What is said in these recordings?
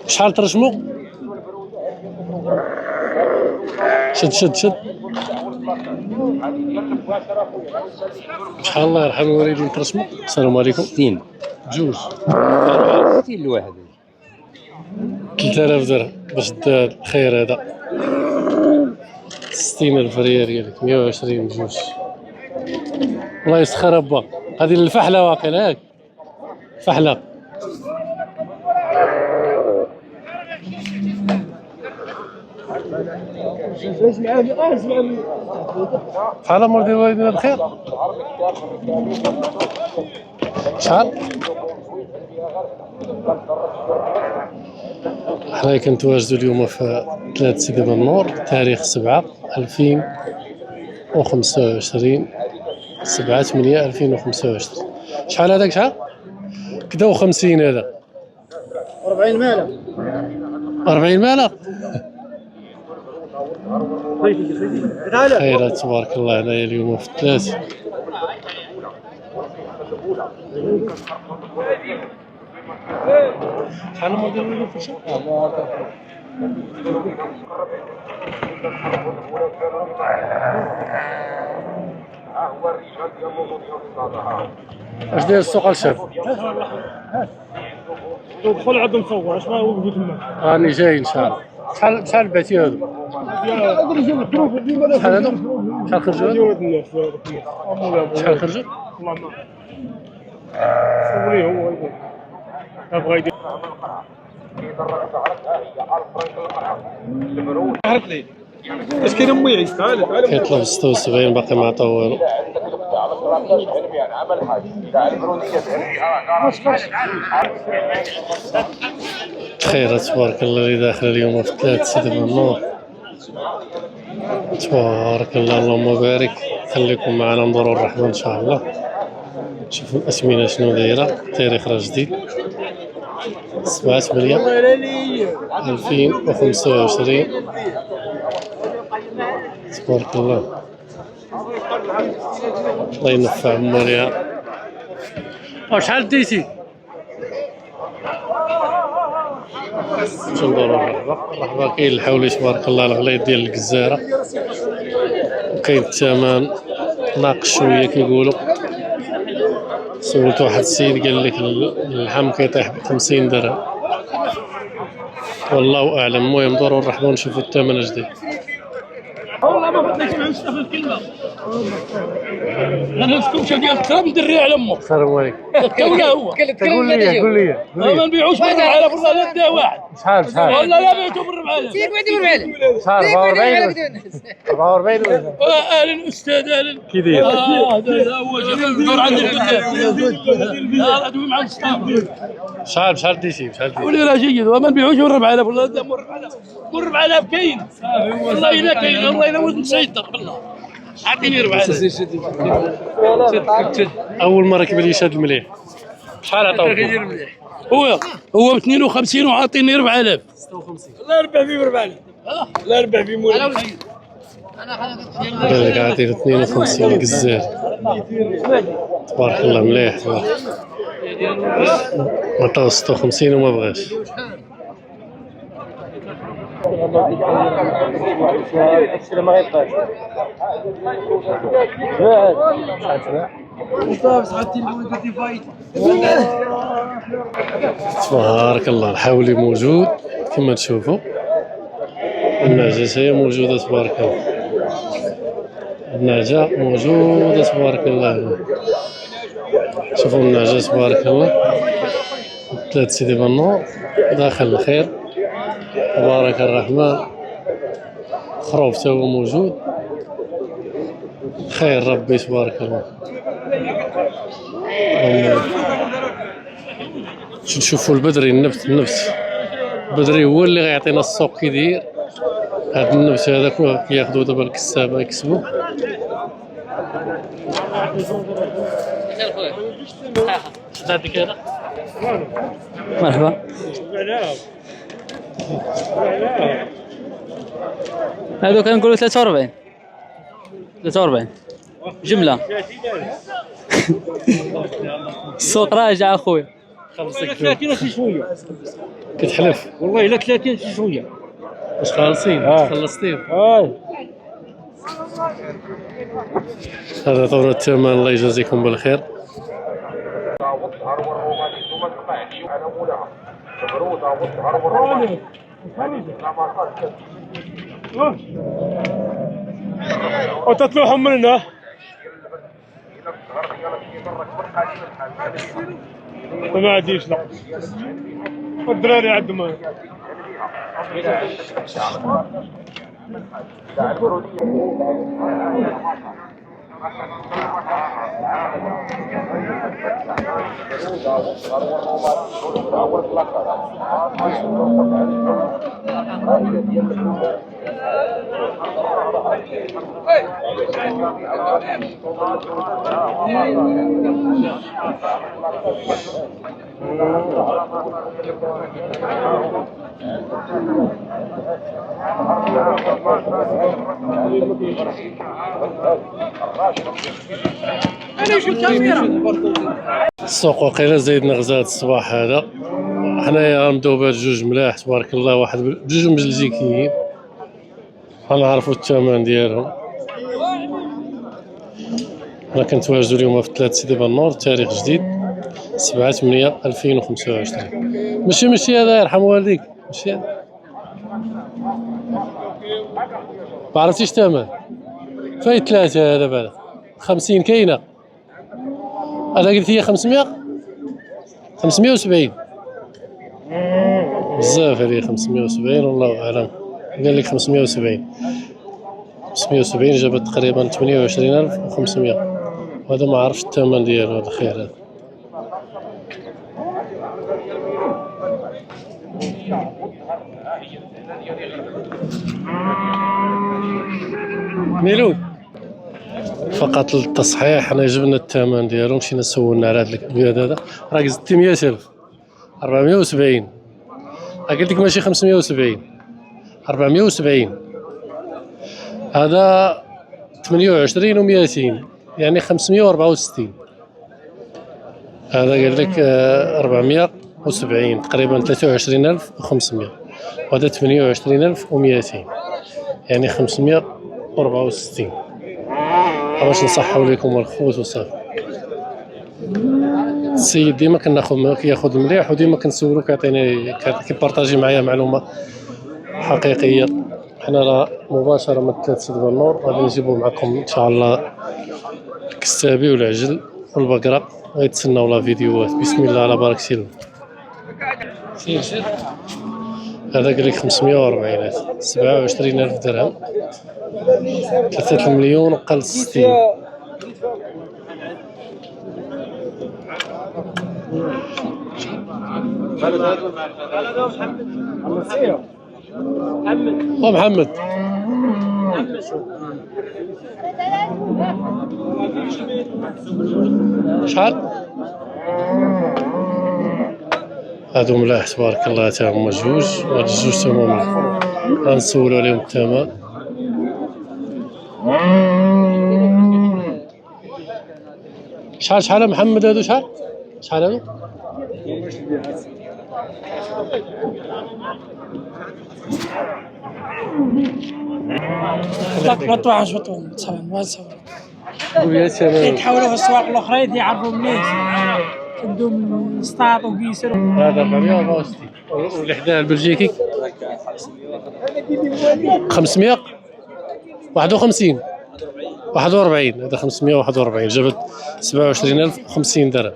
شحال ترشمو؟ شد شد شد. شحال الله يرحم الوالدين ترشمو؟ السلام عليكم. 60 جوج 60 الواحد. 3000 درهم باش دار الخير هذا. 60,000 ريال ديالك 120 جوج. الله يسخر با. هذه الفحله واقيلا ياك فحله. شحال عمر ديال والدينا بخير؟ شحال؟ حنا كنتواجدوا اليوم في 3 سيدي بنور تاريخ 7/2025 7/8/2025. شحال هذاك شحال؟ كدا و50 هذا 40 ماله 40 ماله. خيرات تبارك الله. هنايا اليوم في 3 شحال هما دايرين في الشهر؟ اش داير السوق الشاب؟ دخل عندهم فوق اش ما وقفوا تما. راني جاي ان شاء الله. شحال بعتي هادو؟ شحال هادو؟ شحال خرجوا؟ شحال خرجوا؟ والله ما صوريه هو ابغى يدير عرف لي اش كاين امي عيسى. تعال كيطلب 76 باقي ما عطاو والو. خيرات تبارك الله اللي داخل اليوم في 3 سيدي بنور. تبارك الله اللهم بارك. خليكم معنا ندوروا الرحمة ان شاء الله. شوفوا الاسمنه شنو دايره. تاريخ راه جديد 7/8/2025. تبارك الله. الله ينفع عمريا. شحال ديتي؟ تندورو الرحبة كاين الحولي تبارك الله الغليظ ديال الجزارة، وكاين الثمن ناقص شوية كيقولوا. سولت واحد السيد قال لك اللحم كيطيح ب50 درهم، والله اعلم. المهم دورو الرحبة ونشوفوا الثمن اش داير. والله ما بغيتش نشوف الكلمه. انا نسكوشه ديال التراب ندري على امه. السلام عليكم. ولا هو قول لي ما نبيعوش ب 4000 والله لا نديه واحد. شحال والله لا بيعتو ب 4000. سيك ودي ب 4000. شحال 44 ولا اهلا استاذ اهلا. كي داير؟ هذا هو جاب الدور عندي لا ادوي مع الصحاب. شحال ديتي؟ قولي راه جيد وما نبيعوش ب 4000 والله ب 4000. ب 4000 كاين والله الا كاين والله الا ولد مسيطر بالله. عطيني 4000. اول مره كيبان لي شاد المليح. شحال عطاوك؟ هو ب 52 وعاطيني 4000. 56 الله يربح فيه ب 4000. الله يربح فيه مولاي. قال لك عاطيني 52 الجزار. تبارك الله مليح. عطاو 56 وما بغاش. ما غيبقاش. تبارك الله الحولي موجود كما تشوفوا، النعجة هي موجودة تبارك الله. النعجة موجودة تبارك الله. شوفوا النعجة تبارك الله 3 سيدي بنور داخل الخير تبارك الرحمن. خروف تا هو موجود. خير ربي تبارك الله. نشوفوا البدري النبت البدري هو اللي غيعطينا السوق كي داير. هاد النبت هذاك كياخذوا دابا الكسابه يكسبوا. هذيك هذا مرحبا. هذو كنقولوا 43 جمله. السوق راجع اخويا. خلصك 30 شي شويه. كتحلف والله الا 30 شي شويه. واش خالصين آه. خلصتيه. هاي هذا طور الثمن، الله يجازيكم بالخير. وتطلعهم مننا ما عنديش. لا الدراري عندهم السوق وقيلا زايدنا غزال الصباح هذا. حنايا غنبداو بهاد الجوج ملاح تبارك الله، واحد جوج بلجيكيين غنعرفو الثمن ديالهم. انا كنتواجدو اليوم في 3 سيدي بنور، تاريخ جديد 7/8/2025. ماشي هذا يرحم والديك، ماشي هذا. ما عرفتيش الثمن فايت 3 هذا بعد 50 كاينه. هذا قلت هي 500 570 بزاف هذه 570 والله اعلم. قال لك 570 جابت تقريبا 28500 وهذا ما عرفش الثمن ديالو. هذا خير هذا. ميلود فقط للتصحيح، حنا جبنا الثمن ديالو، مشينا سولنا على هذا البيض هذا راه زدتي 100,000 470. قلت لك ماشي 570 470. هذا 28 و200 يعني 564. هذا قال لك 470 تقريبا 23,500 وهذا 28,200 يعني 564. باش نصحوا لكم الخوت وصافي. السيد ديما كياخذ المليح وديما كنسولو كيعطيني كيبارطاجي معايا معلومه حقيقيه. حنا راه مباشره من 3 سيدي بنور غادي نجيبو معكم ان شاء الله الكسابي والعجل والبقره. غيتسناو لا فيديوهات. بسم الله على بركه الله. سير هذا قال لك 540 27,000 درهم 3 مليون وقل 60. محمد شحال هادو ملاح تبارك الله تا هما جوج. هاد الجوج تا هما غنسولو عليهم الثمن. شحال محمد هادو شحال هادو؟ بطوع شطون تصور يتحولوا في السواق الاخرين يعرفوا منين عندهم سطاط وقيسر. هذا 464 واللي حداه البلجيكي 551 41. هذا 541 جابت 27,050 درهم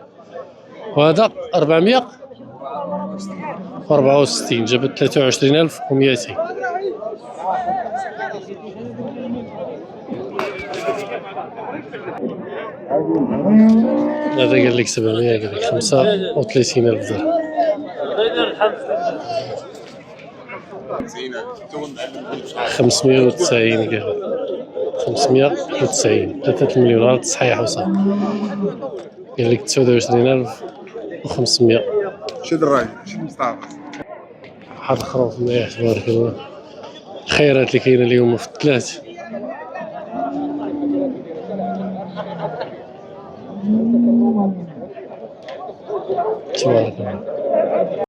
وهذا 464 جابت 23,200. هذا قال لك 700 قال لك 35,000 درهم. 590 قال لك 590 3 مليون تصحيح وصافي. قال لك 29,500. شد الراجل شد المستعمر. واحد الخروف مليح تبارك الله. الخيرات اللي كاينه اليوم في الثلاث. تبارك الله.